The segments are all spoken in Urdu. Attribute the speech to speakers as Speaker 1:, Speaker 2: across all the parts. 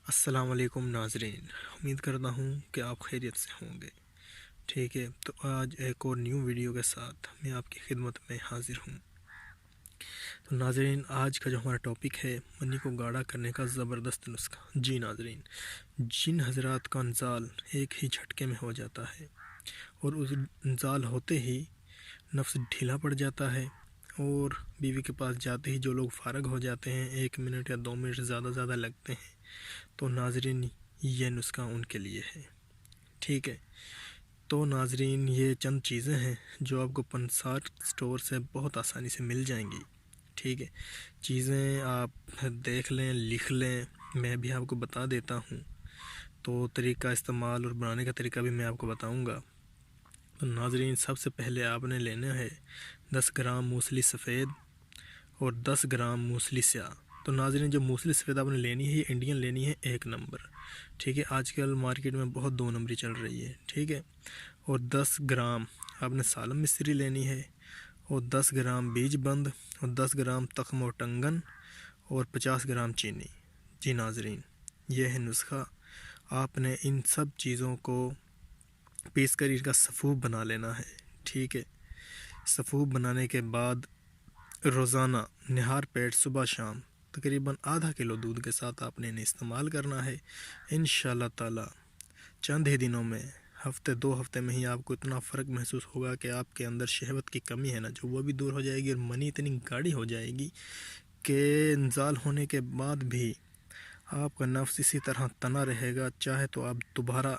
Speaker 1: السلام علیکم ناظرین، امید کرتا ہوں کہ آپ خیریت سے ہوں گے۔ ٹھیک ہے، تو آج ایک اور نیو ویڈیو کے ساتھ میں آپ کی خدمت میں حاضر ہوں۔ تو ناظرین، آج کا جو ہمارا ٹاپک ہے، منی کو گاڑھا کرنے کا زبردست نسخہ۔ جی ناظرین، جن حضرات کا انزال ایک ہی جھٹکے میں ہو جاتا ہے اور اس انزال ہوتے ہی نفس ڈھیلا پڑ جاتا ہے اور بیوی کے پاس جاتے ہی جو لوگ فارغ ہو جاتے ہیں، 1 منٹ یا 2 منٹ زیادہ لگتے ہیں، تو ناظرین یہ نسخہ ان کے لیے ہے۔ ٹھیک ہے، تو ناظرین یہ چند چیزیں ہیں جو آپ کو پنسار سٹور سے بہت آسانی سے مل جائیں گی۔ ٹھیک ہے، چیزیں آپ دیکھ لیں، لکھ لیں، میں بھی آپ کو بتا دیتا ہوں، تو طریقہ استعمال اور بنانے کا طریقہ بھی میں آپ کو بتاؤں گا۔ تو ناظرین، سب سے پہلے آپ نے لینا ہے 10 گرام موسلی سفید اور 10 گرام موسلی سیاہ۔ تو ناظرین، جو موسلی سفید آپ نے لینی ہے، یہ انڈین لینی ہے 1 نمبر۔ ٹھیک ہے، آج کل مارکیٹ میں بہت 2 نمبری چل رہی ہے۔ ٹھیک ہے، اور 10 گرام آپ نے سالم مصری لینی ہے، اور 10 گرام بیج بند، اور 10 گرام تخم و ٹنگن، اور 50 گرام چینی۔ جی ناظرین، یہ ہے نسخہ۔ آپ نے ان سب چیزوں کو پیس کر ان کا سفوف بنا لینا ہے۔ ٹھیک ہے، سفوف بنانے کے بعد روزانہ نہار پیٹ صبح شام تقریباً ½ کلو دودھ کے ساتھ آپ نے انہیں استعمال کرنا ہے۔ انشاءاللہ تعالی چند ہی دنوں میں، ہفتے 2 ہفتے میں ہی آپ کو اتنا فرق محسوس ہوگا کہ آپ کے اندر شہوت کی کمی ہے نا، جو وہ بھی دور ہو جائے گی، اور منی اتنی گاڑھی ہو جائے گی کہ انزال ہونے کے بعد بھی آپ کا نفس اسی طرح تنا رہے گا۔ چاہے تو آپ دوبارہ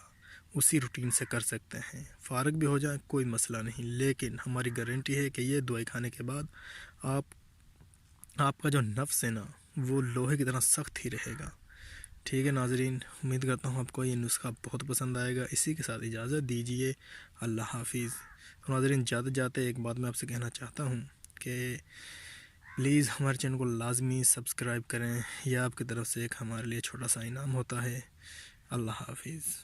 Speaker 1: اسی روٹین سے کر سکتے ہیں، فارغ بھی ہو جائیں، کوئی مسئلہ نہیں، لیکن ہماری گارنٹی ہے کہ یہ دوائی کھانے کے بعد آپ کا جو نفس ہے نا، وہ لوہے کی طرح سخت ہی رہے گا۔ ٹھیک ہے ناظرین، امید کرتا ہوں آپ کو یہ نسخہ بہت پسند آئے گا۔ اسی کے ساتھ اجازت دیجیے، اللہ حافظ۔ تو ناظرین، جاتے ایک بات میں آپ سے کہنا چاہتا ہوں کہ پلیز ہمارے چینل کو لازمی سبسکرائب کریں، یہ آپ کی طرف سے ایک ہمارے لیے چھوٹا سا انعام ہوتا ہے۔ اللہ حافظ۔